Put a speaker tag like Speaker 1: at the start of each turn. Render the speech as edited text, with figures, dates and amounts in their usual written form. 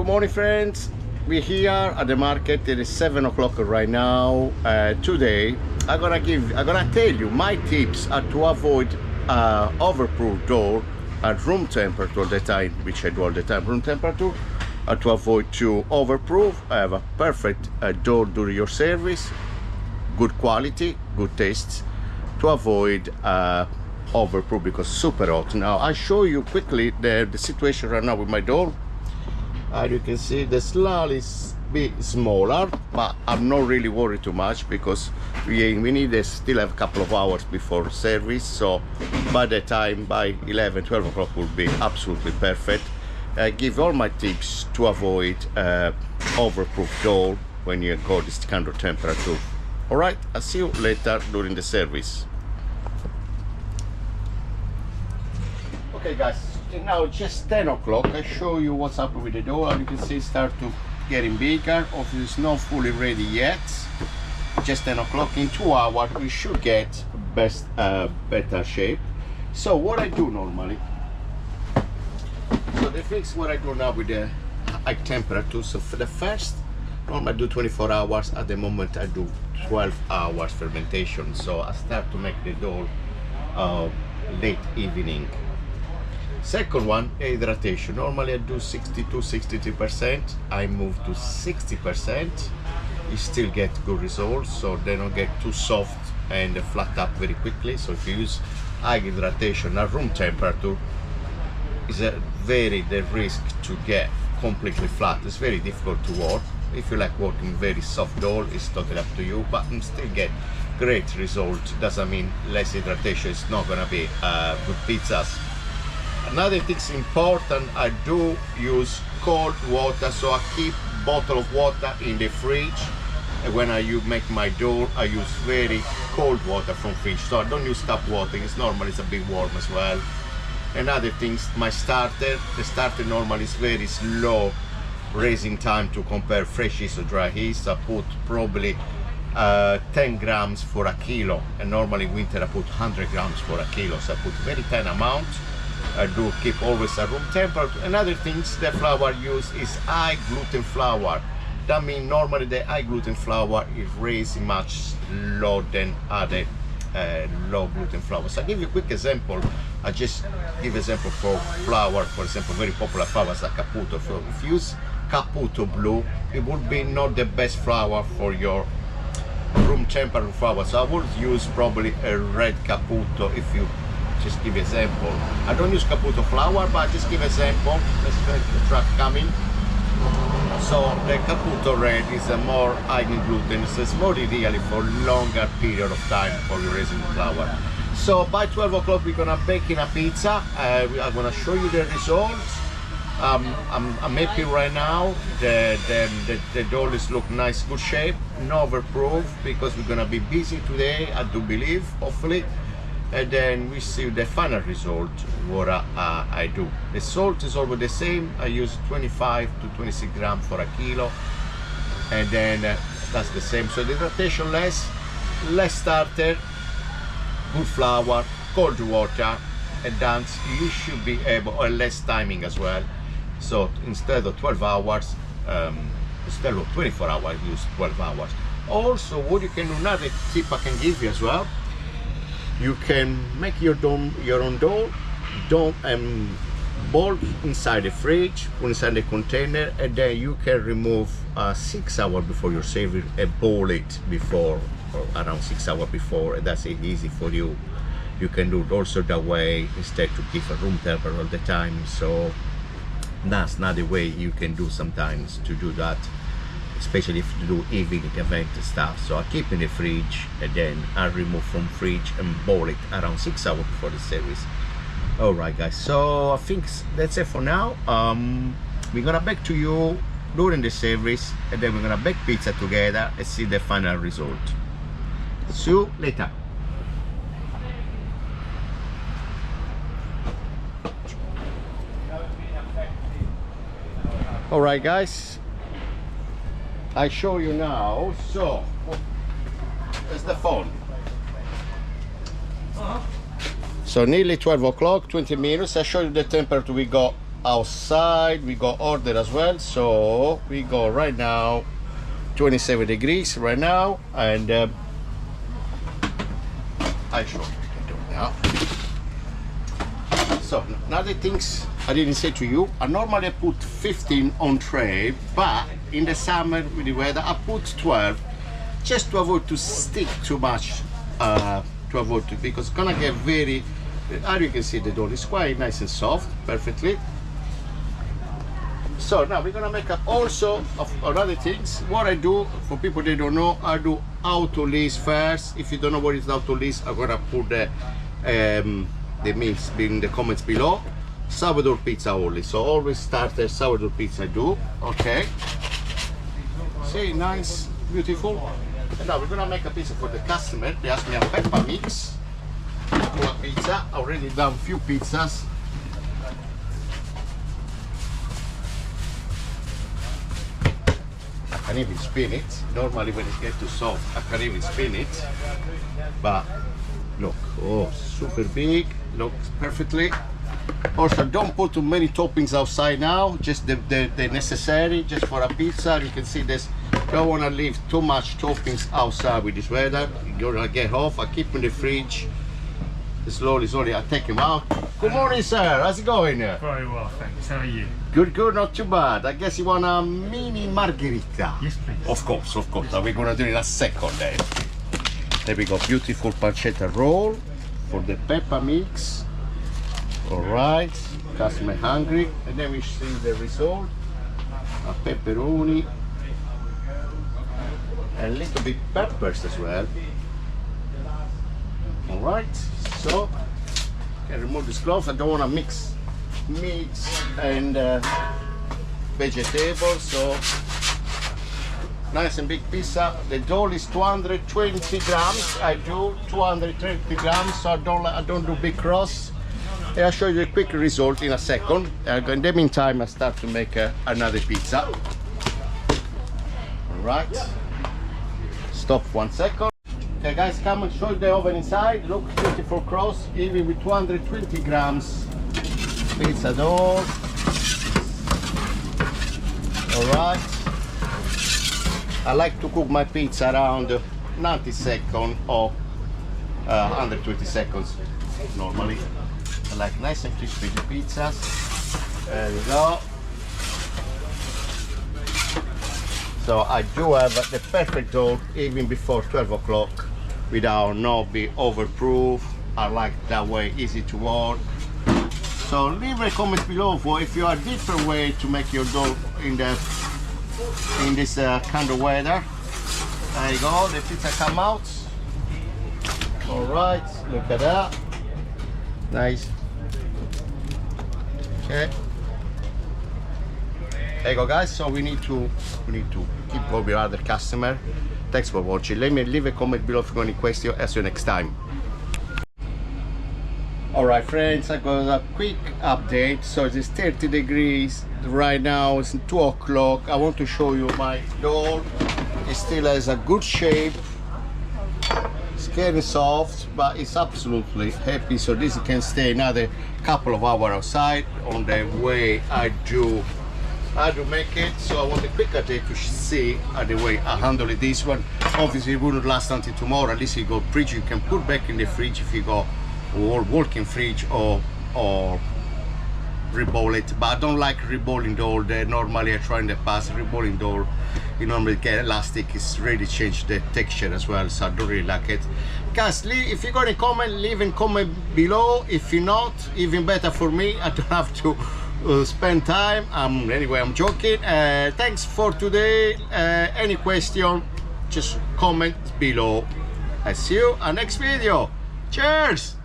Speaker 1: morning, friends. We're here at the market. It is 7 o'clock right now. Today I'm gonna tell you my tips are to avoid overproof dough at room temperature all the time, which I do all the time, room temperature, to avoid to overproof. Have a perfect dough during your service, good quality, good taste, to avoid overproof because super hot. Now I show you quickly the situation right now with my dough. As you can see, the slab is a bit smaller, but I'm not really worried too much because we need to still have a couple of hours before service. So by the time, by 11-12 o'clock will be absolutely perfect. I give all my tips to avoid overproof dough when you go this kind of temperature. All right, I'll see you later during the service. Okay guys, now it's just 10 o'clock. I show you what's happening with the dough. As you can see, start to getting bigger. Obviously it's not fully ready yet. Just 10 o'clock. In 2 hours we should get better shape. So what I do normally, so the fix what I do now with the high temperature. So for the first, normally I do 24 hours. At the moment I do 12 hours fermentation. So I start to make the dough late evening. Second one, hydration. Normally I do 62-63%. I move to 60%. You still get good results, so they don't get too soft and flat up very quickly. So if you use high hydration at room temperature, is the risk to get completely flat. It's very difficult to work. If you like working very soft dough, it's totally up to you, but you still get great results. Doesn't mean less hydration is not gonna be good pizzas. Another thing's important, I do use cold water, so I keep bottle of water in the fridge. And when I make my dough, I use very cold water from fridge, so I don't use tap water. It's normal, it's a bit warm as well. Another thing, my starter, the starter normally is very slow raising time to compare fresh yeast or dry yeast. I put probably 10 grams for a kilo, and normally winter I put 100 grams for a kilo, so I put very tiny amount. I do keep always at room temperature. Another thing the flour use is high gluten flour. That means normally the high gluten flour is raised much lower than other low gluten flour. So I'll give you a quick example. I just give example for flour, for example, very popular flours like Caputo. So if you use Caputo Blue, it would be not the best flour for your room temperature flour. So I would use probably a red Caputo. If you just give example, I don't use Caputo flour, but I just give example. Let's get the truck coming. So the Caputo red is a more high in gluten, so it's more ideally for longer period of time for raising the flour. So by 12 o'clock we're gonna bake in a pizza. I'm gonna show you the results. I'm happy right now. The dough is look nice, good shape, no overproof, because we're gonna be busy today, I do believe, hopefully. And then we see the final result, what I do. The salt is always the same. I use 25 to 26 grams for a kilo, and then that's the same. So the hydration less starter, good flour, cold water, and then you should be able, or less timing as well. So instead of 12 hours, instead of 24 hours, use 12 hours. Also, what you can do, another tip I can give you as well, you can make your own dough, boil inside the fridge, put inside the container, and then you can remove 6 hours before your service and boil it before, or around 6 hours before, and that's easy for you. You can do it also that way instead to keep a room temperature all the time. So that's another way you can do sometimes to do that, especially if you do evening event stuff. So I keep in the fridge, and then I remove from fridge and boil it around 6 hours before the service. All right guys, so I think that's it for now. We're gonna back to you during the service, and then we're gonna bake pizza together and see the final result. See you later. All right guys, I show you now. So there's the phone. So nearly 12 o'clock, 20 minutes. I show you the temperature we got outside we got order as well, so we go right now 27 degrees right now, and I show you can do it now. So another things I didn't say to you, I normally put 15 on tray, but in the summer with the weather I put 12 just to avoid to stick too much, because it's gonna get very, as you can see, the dough is quite nice and soft, perfectly. So now we're gonna make up also of other things. What I do, for people that don't know, I do Autolyse first. If you don't know what is Autolyse, I'm gonna put the means in the comments below. Sourdough pizza only, so always start a sourdough pizza I do. Okay, see, nice, beautiful. And now we're gonna make a pizza for the customer. They asked me a pepper mix for a pizza. I already done a few pizzas. I can even spin it. Normally when it gets too soft, I can even spin it. But look, oh, super big, looks perfectly. Also, don't put too many toppings outside now, just the necessary, just for a pizza. You can see this, don't want to leave too much toppings outside with this weather. You're gonna get off. I keep in the fridge. Slowly, I take them out. Good morning, sir. How's it going?
Speaker 2: Very well, thanks. How are you?
Speaker 1: Good, not too bad. I guess you want a mini margherita?
Speaker 2: Yes, please.
Speaker 1: Of course. We're gonna do it in a second then. There we go, beautiful pancetta roll for the pepper mix. All right, customer hungry, and then we see the result. A pepperoni, and a little bit peppers as well. All right, so can remove this cloth. I don't want to mix meats and vegetables, so nice and big pizza. The dough is 220 grams. I do 220 grams, so I don't do big cross. I'll show you a quick result in a second. In the meantime, I start to make another pizza. All right. Stop 1 second. Okay, guys, come and show you the oven inside. Look, beautiful cross, even with 220 grams pizza dough. All right. I like to cook my pizza around 90 seconds or 120 seconds normally. I like nice and crispy the pizzas. There we go. So I do have the perfect dough even before 12 o'clock without not be overproof. I like that way, easy to work. So leave a comment below for if you have a different way to make your dough in this kind of weather. There you go, the pizza come out. All right, look at that. Nice. Okay. There you go, guys. So we need to keep going with other customer. Thanks for watching. Let me leave a comment below if you have any questions. I'll see you next time. All right, friends, I got a quick update. So it's 30 degrees right now. It's 2 o'clock. I want to show you my dough. It still has a good shape. It's getting soft, but it's absolutely happy. So this can stay another couple of hours outside on the way I do make it. So I want a quick update to see the way I handle it. This one obviously it wouldn't last until tomorrow. At least you go fridge, you can put back in the fridge if you go walk-in fridge or re-bowl it. But I don't like re-bowling dough. Normally I try in the past re-bowling dough. You normally get elastic, it's really changed the texture as well, so I don't really like it. Guys, if you got a comment, leave a comment below. If you're not, even better for me, I don't have to spend time. Anyway, I'm joking. Thanks for today. Any question, just comment below. I see you on next video. Cheers.